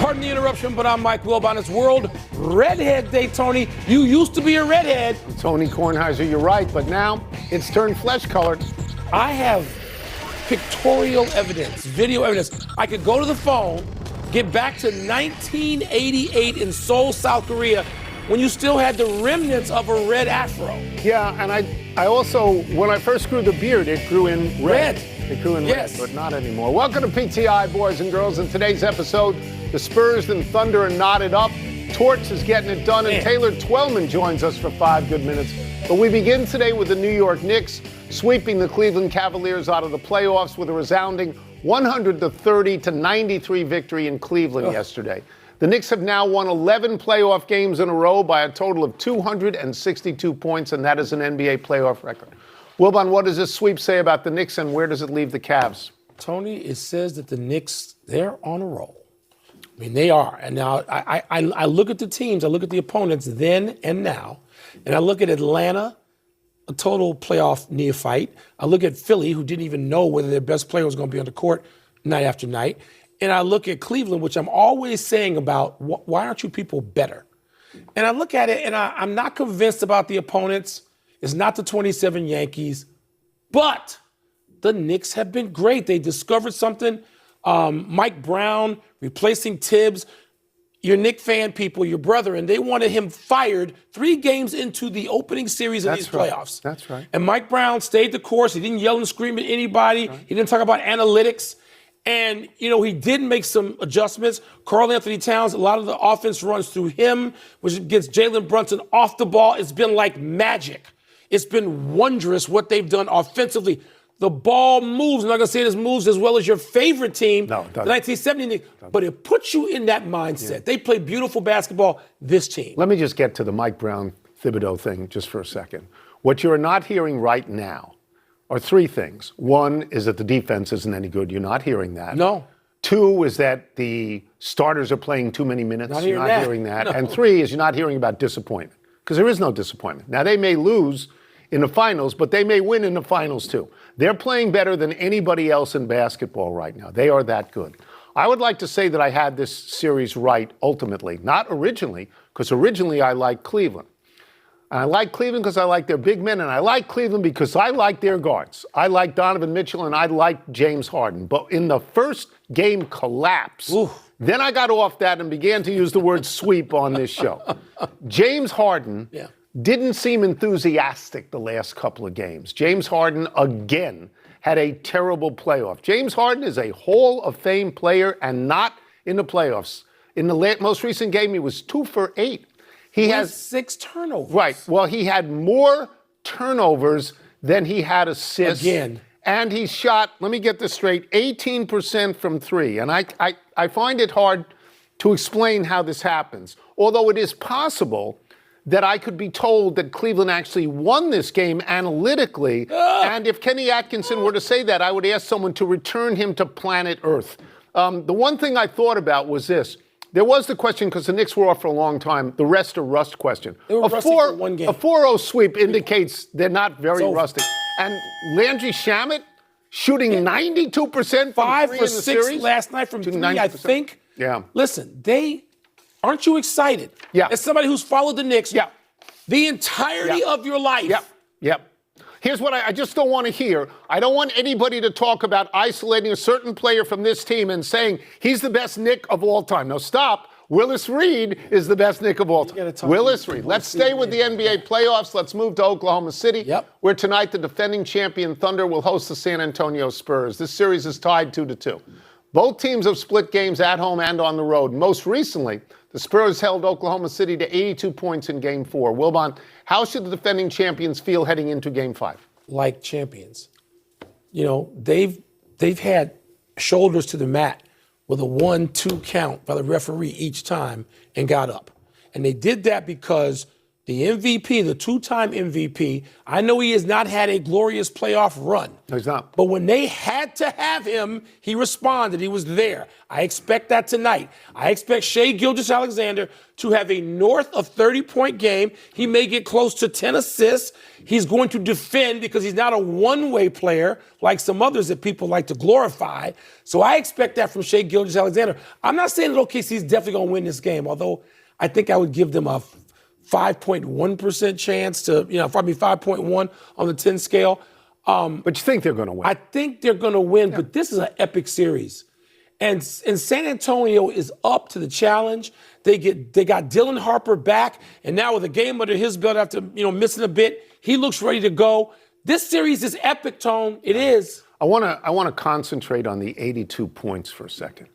Pardon the interruption, but I'm Mike Wilbon. It's World Redhead Day, Tony. You used to be a redhead. Tony Kornheiser, you're right, but now it's turned flesh-colored. I have pictorial evidence, video evidence. I could go to the phone, get back to 1988 in Seoul, South Korea, when you still had the remnants of a red afro. Yeah, and I also, when I first grew the beard, it grew in red. It grew in red, but not anymore. Welcome to PTI, boys and girls. In today's episode, the Spurs and Thunder are knotted up. Torts is getting it done, and Taylor Twellman joins us for 5 good minutes. But we begin today with the New York Knicks sweeping the Cleveland Cavaliers out of the playoffs with a resounding 130-93 victory in Cleveland yesterday. The Knicks have now won 11 playoff games in a row by a total of 262 points, and that is an NBA playoff record. Wilbon, what does this sweep say about the Knicks, and where does it leave the Cavs? Tony, it says that the Knicks, they're on a roll. I mean, they are. And now I look at the teams, I look at the opponents then and now, and I look at Atlanta, a total playoff neophyte. I look at Philly, who didn't even know whether their best player was going to be on the court night after night. And I look at Cleveland, which I'm always saying about, why aren't you people better? And I look at it, and I'm not convinced about the opponents. It's not the 27 Yankees, but the Knicks have been great. They discovered something. Mike Brown replacing Tibbs, your Knick fan people, your brother, and they wanted him fired 3 games into the opening series of these playoffs. That's right. And Mike Brown stayed the course. He didn't yell and scream at anybody. Right. He didn't talk about analytics. And, you know, he did make some adjustments. Karl Anthony Towns, a lot of the offense runs through him, which gets Jalen Brunson off the ball. It's been like magic. It's been wondrous what they've done offensively. The ball moves. I'm not going to say this moves as well as your favorite team, the 1970 Knicks, but it puts you in that mindset. Yeah. They play beautiful basketball, this team. Let me just get to the Mike Brown-Thibodeau thing just for a second. What you're not hearing right now are 3 things. 1 is that the defense isn't any good. You're not hearing that. No. 2 is that the starters are playing too many minutes. You're not hearing that. No. And 3 is you're not hearing about disappointment, because there is no disappointment. Now, they may lose in the finals, but they may win in the finals too. They're playing better than anybody else in basketball right now. They are that good. I would like to say that I had this series right ultimately, not originally, because originally I liked Cleveland. And I like Cleveland because I like their big men, and I like Cleveland because I like their guards. I like Donovan Mitchell, and I like James Harden. But in the first game collapse, then I got off that and began to use the word sweep on this show. James Harden didn't seem enthusiastic the last couple of games. James Harden, again, had a terrible playoff. James Harden is a Hall of Fame player and not in the playoffs. In the most recent game, he was 2 for 8. He has 6 turnovers. Right. Well, he had more turnovers than he had assists. Again. And he shot, let me get this straight, 18% from 3. And I find it hard to explain how this happens. Although it is possible that I could be told that Cleveland actually won this game analytically. And if Kenny Atkinson were to say that, I would ask someone to return him to planet Earth. The one thing I thought about was this. There was the question, because the Knicks were off for a long time, the rest or rust question. They were rusty for one game. A 4-0 sweep indicates they're not very rusty. And Landry Shamet shooting 92% from 5 3 for in the 6 series? last night from 3, I think. Yeah. Listen, aren't you excited? Yeah. As somebody who's followed the Knicks the entirety of your life. Yep. Here's what I just don't want to hear. I don't want anybody to talk about isolating a certain player from this team and saying he's the best Knick of all time. No, stop. Willis Reed is the best Knick of all time. Willis Reed. Let's stay with the NBA playoffs. Let's move to Oklahoma City, where tonight the defending champion Thunder will host the San Antonio Spurs. This series is tied 2-2. Both teams have split games at home and on the road. Most recently, the Spurs held Oklahoma City to 82 points in Game 4. Wilbon, how should the defending champions feel heading into Game 5? Like champions. You know, they've had shoulders to the mat with a 1-2 count by the referee each time and got up. And they did that because the MVP, the two-time MVP, I know he has not had a glorious playoff run. No, he's not. But when they had to have him, he responded. He was there. I expect that tonight. I expect Shai Gilgeous-Alexander to have a north of 30-point game. He may get close to 10 assists. He's going to defend because he's not a one-way player like some others that people like to glorify. So I expect that from Shai Gilgeous-Alexander. I'm not saying that OKC's definitely going to win this game, although I think I would give them a 5.1% chance to, 5.1 on the 10 scale. But you think they're going to win? I think they're going to win, but this is an epic series. And San Antonio is up to the challenge. They got Dylan Harper back, and now with a game under his belt after, missing a bit, he looks ready to go. This series is epic, Tone. It is. I want to concentrate on the 82 points for a second.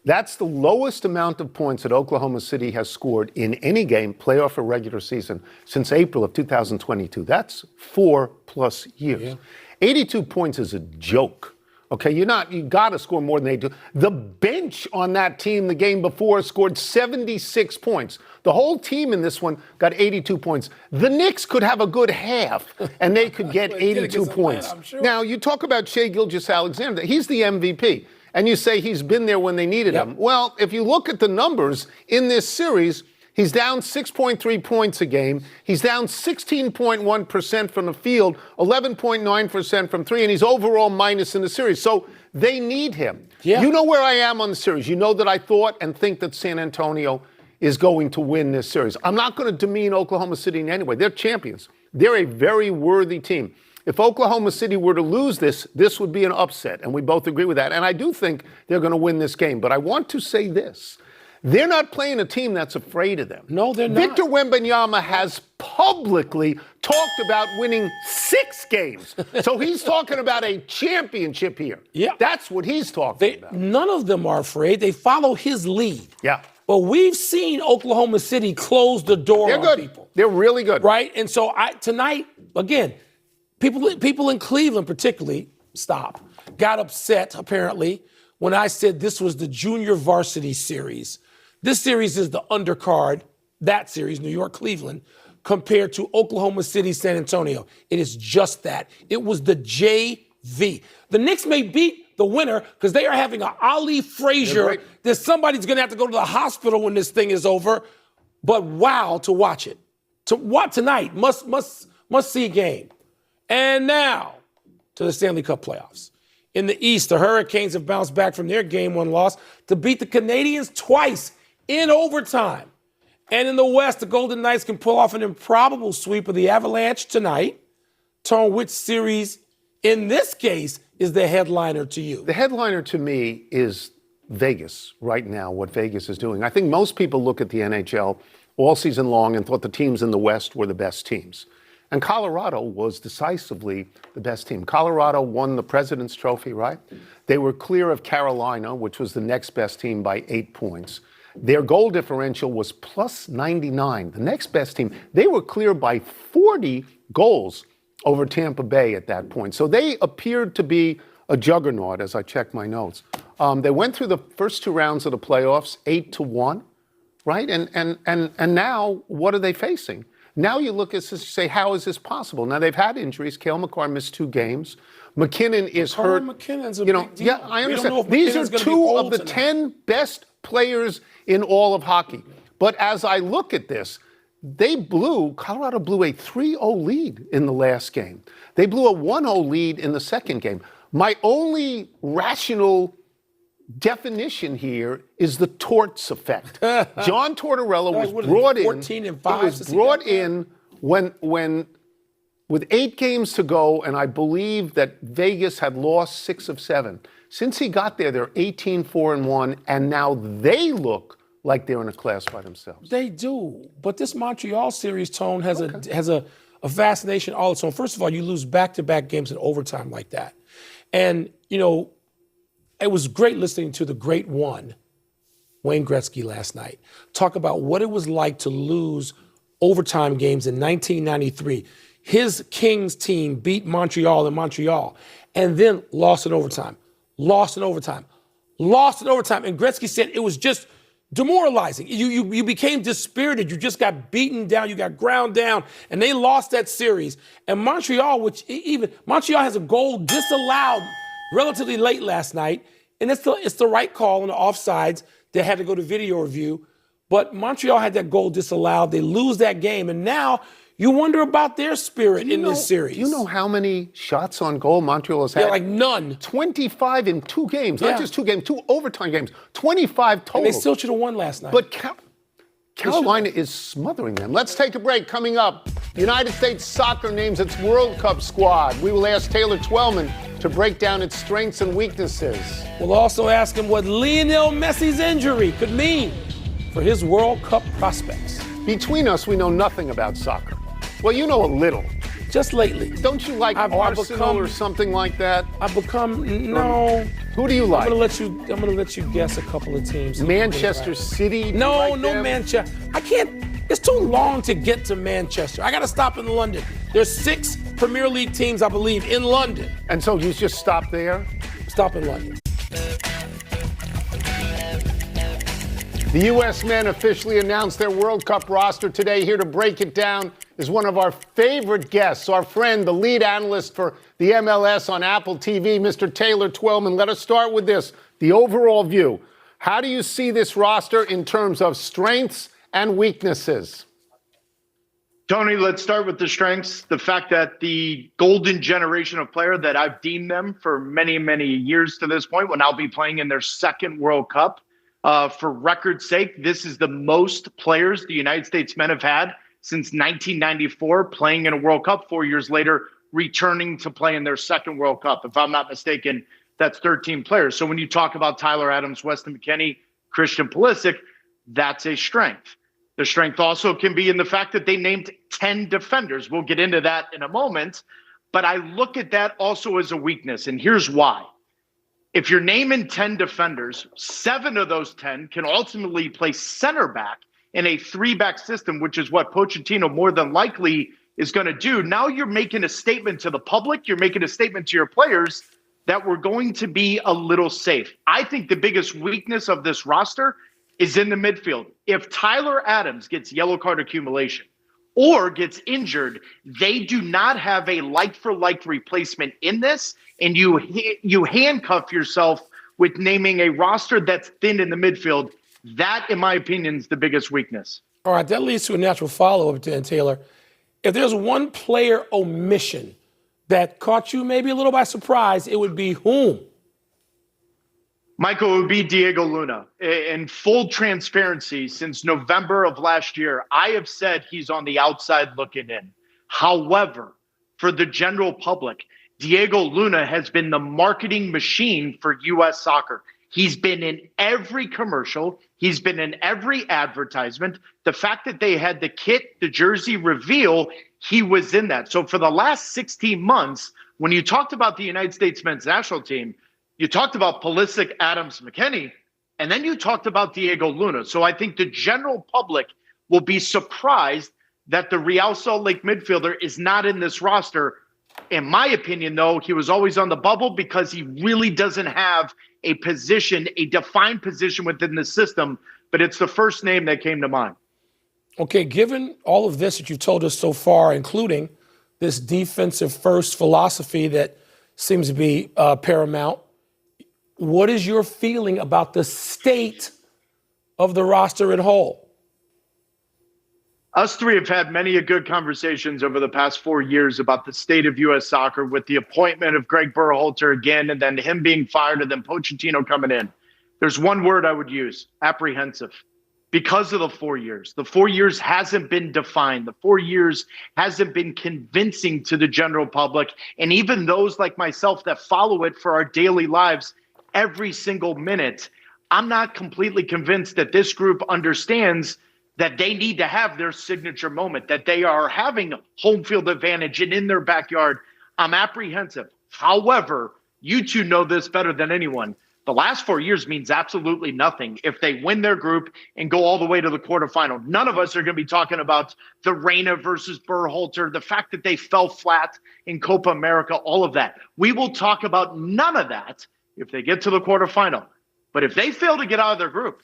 That's the lowest amount of points that Oklahoma City has scored in any game, playoff or regular season, since April of 2022. That's 4+ years. Yeah. 82 points is a joke. Okay, you got to score more than they do. The bench on that team the game before scored 76 points. The whole team in this one got 82 points. The Knicks could have a good half, and they could get 82 points. Sure. Now, you talk about Shai Gilgeous-Alexander. He's the MVP. And you say he's been there when they needed him. Well, if you look at the numbers in this series, he's down 6.3 points a game. He's down 16.1% from the field, 11.9% from three, and he's overall minus in the series. So they need him. Yeah. You know where I am on the series. You know that I thought and think that San Antonio is going to win this series. I'm not going to demean Oklahoma City in any way. They're champions. They're a very worthy team. If Oklahoma City were to lose this would be an upset, and we both agree with that. And I do think they're going to win this game. But I want to say this. They're not playing a team that's afraid of them. No, they're not. Victor Wembanyama has publicly talked about winning 6 games. So he's talking about a championship here. Yeah. That's what he's talking about. None of them are afraid. They follow his lead. Yeah. But we've seen Oklahoma City close the door on people. They're really good. Right? And so tonight, again, people in Cleveland particularly, got upset, apparently, when I said this was the junior varsity series. This series is the undercard, that series, New York, Cleveland, compared to Oklahoma City, San Antonio. It is just that. It was the JV. The Knicks may beat the winner because they are having an Ali Frazier that somebody's going to have to go to the hospital when this thing is over. But wow, to watch it. To watch tonight, must see game. And now to the Stanley Cup playoffs. In the East, the Hurricanes have bounced back from their Game 1 loss to beat the Canadiens twice in overtime. And in the West, the Golden Knights can pull off an improbable sweep of the Avalanche tonight. Tone, which series in this case is the headliner to you? The headliner to me is Vegas right now, what Vegas is doing. I think most people look at the NHL all season long and thought the teams in the West were the best teams. And Colorado was decisively the best team. Colorado won the President's Trophy, right? They were clear of Carolina, which was the next best team, by 8 points. Their goal differential was plus 99. The next best team, they were clear by 40 goals over Tampa Bay at that point. So they appeared to be a juggernaut as I checked my notes. They went through the first 2 rounds of the playoffs, 8-1, right? And now what are they facing? Now you look at this and say, how is this possible? Now they've had injuries. Cale McCarr missed 2 games. McKinnon is hurt. McKinnon's a big deal. Yeah, I understand. These are 2 of the 10 best players in all of hockey. But as I look at this, Colorado blew a 3-0 lead in the last game. They blew a 1-0 lead in the second game. My only rational definition here is the Torts effect. John Tortorella was brought in. 14-5. He was brought in when with 8 games to go, and I believe that Vegas had lost 6 of 7. Since he got there, they're 18-4-1, and now they look like they're in a class by themselves. They do, but this Montreal series, Tone, has a fascination all its own. First of all, you lose back-to-back games in overtime like that, and it was great listening to the great one, Wayne Gretzky, last night, talk about what it was like to lose overtime games in 1993. His Kings team beat Montreal in Montreal and then lost in overtime. And Gretzky said it was just demoralizing. You became dispirited. You just got beaten down. You got ground down, and they lost that series. And Montreal, Montreal has a goal disallowed relatively late last night, and it's the right call on the offsides. They had to go to video review, but Montreal had that goal disallowed. They lose that game, and now you wonder about their spirit in this series. Do you know how many shots on goal Montreal has had? Yeah, like none. 25 in 2 games. Not just 2 games, 2 overtime games. 25 total. And they still should have won last night. But Carolina is smothering them. Let's take a break. Coming up, the United States Soccer names its World Cup squad. We will ask Taylor Twellman to break down its strengths and weaknesses. We'll also ask him what Lionel Messi's injury could mean for his World Cup prospects. Between us, we know nothing about soccer. Well, you know a little. Just lately. Don't you like Arsenal or something like that? I've become, no. Who do you like? I'm gonna let you guess a couple of teams. Manchester City? No, Manchester. I can't. It's too long to get to Manchester. I got to stop in London. There's 6 Premier League teams, I believe, in London. And so you just stop there? Stop in London. The U.S. men officially announced their World Cup roster today. Here to break it down is one of our favorite guests, our friend, the lead analyst for the MLS on Apple TV, Mr. Taylor Twellman. Let us start with this, the overall view. How do you see this roster in terms of strengths and weaknesses? Tony, let's start with the strengths. The fact that the golden generation of player that I've deemed them for many, many years to this point will now be playing in their 2nd World Cup. For record's sake, this is the most players the United States men have had since 1994 playing in a World Cup, 4 years later returning to play in their 2nd World Cup. If I'm not mistaken, that's 13 players. So when you talk about Tyler Adams, Weston McKennie, Christian Pulisic, that's a strength. The strength also can be in the fact that they named 10 defenders. We'll get into that in a moment. But I look at that also as a weakness, and here's why. If you're naming 10 defenders, 7 of those 10 can ultimately play center back in a 3-back system, which is what Pochettino more than likely is going to do. Now you're making a statement to the public. You're making a statement to your players that we're going to be a little safe. I think the biggest weakness of this roster is in the midfield. If Tyler Adams gets yellow card accumulation or gets injured, they do not have a like-for-like replacement in this, and you handcuff yourself with naming a roster that's thin in the midfield. That, in my opinion, is the biggest weakness. All right, that leads to a natural follow-up then, Taylor. If there's one player omission that caught you maybe a little by surprise, it would be whom? Michael, it would be Diego Luna. In full transparency, since November of last year, I have said he's on the outside looking in. However, for the general public, Diego Luna has been the marketing machine for U.S. soccer. He's been in every commercial. He's been in every advertisement. The fact that they had the kit, the jersey reveal, he was in that. So for the last 16 months, when you talked about the United States men's national team, you talked about Pulisic, Adams, McKennie, and then you talked about Diego Luna. So I think the general public will be surprised that the Real Salt Lake midfielder is not in this roster. In my opinion, though, he was always on the bubble because he really doesn't have a position, a defined position within the system, but it's the first name that came to mind. Okay, given all of this that you've told us so far, including this defensive first philosophy that seems to be paramount, what is your feeling about the state of the roster at whole? Us three have had many good conversations over the past 4 years about the state of U.S. soccer with the appointment of Greg Berhalter again, and then him being fired, and then Pochettino coming in. There's one word I would use: apprehensive. Because of the 4 years. The 4 years hasn't been defined. The 4 years hasn't been convincing to the general public. And even those like myself that follow it for our daily lives every single minute, I'm not completely convinced that this group understands that they need to have their signature moment, that they are having home field advantage and in their backyard. I'm apprehensive. However, you two know this better than anyone. The last 4 years means absolutely nothing if they win their group and go all the way to the quarterfinal. None of us are going to be talking about the Reina versus Berhalter, the fact that they fell flat in Copa America, all of that. We will talk about none of that if they get to the quarterfinal. But if they fail to get out of their group,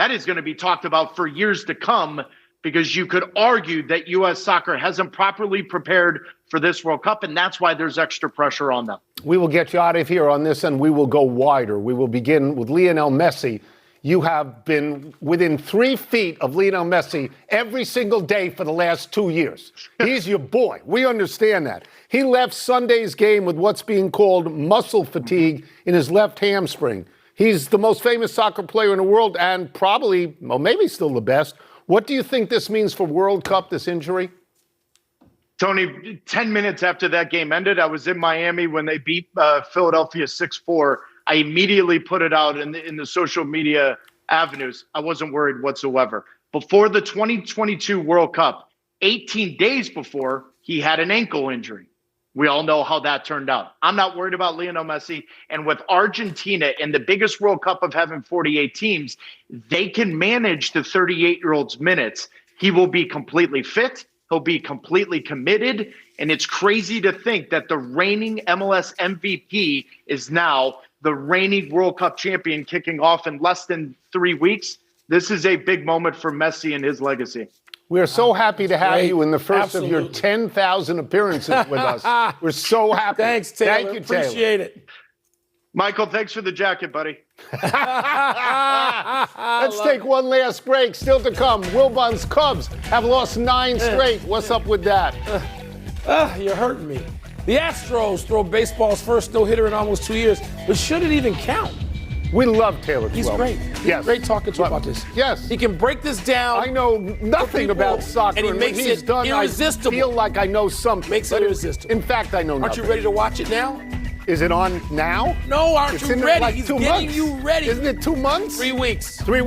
that is going to be talked about for years to come, because you could argue that U.S. soccer hasn't properly prepared for this World Cup, and that's why there's extra pressure on them. We will get you out of here on this, and we will go wider. We will begin with Lionel Messi. You have been within 3 feet of Lionel Messi every single day for the last 2 years. He's your boy. We understand that. He left Sunday's game with what's being called muscle fatigue in his left hamstring. He's the most famous soccer player in the world and probably, well, maybe still the best. What do you think this means for World Cup, this injury? Tony, 10 minutes after that game ended, I was in Miami when they beat Philadelphia 6-4. I immediately put it out in the social media avenues. I wasn't worried whatsoever. Before the 2022 World Cup, 18 days before, he had an ankle injury. We all know how that turned out. I'm not worried about Lionel Messi. And with Argentina in the biggest World Cup of having 48 teams, they can manage the 38-year-old's minutes. He will be completely fit. He'll be completely committed. And it's crazy to think that the reigning MLS MVP is now the reigning World Cup champion, kicking off in less than 3 weeks. This is a big moment for Messi and his legacy. We are so happy to have great. you in the first Absolutely. of your 10,000 appearances with us. We're so happy. Thanks, Taylor. Thank you, Taylor. Appreciate it. Michael, thanks for the jacket, buddy. Let's take one last break. Still to come, Wilbon's Cubs have lost 9 straight. What's up with that? You're hurting me. The Astros throw baseball's first no-hitter in almost 2 years, but should it even count? We love Taylor. He's Twelve. great. Yes. Great talking to him about this. Yes. He can break this down. I know nothing people, about soccer, and he when makes he's it done, irresistible. I feel like I know something. Makes it But irresistible. In fact, I know nothing. Aren't you ready to watch it now? Is it on now? No, aren't It's you in ready? like He's 2 getting months. you ready. Isn't it 2 months? 3 weeks. 3 weeks.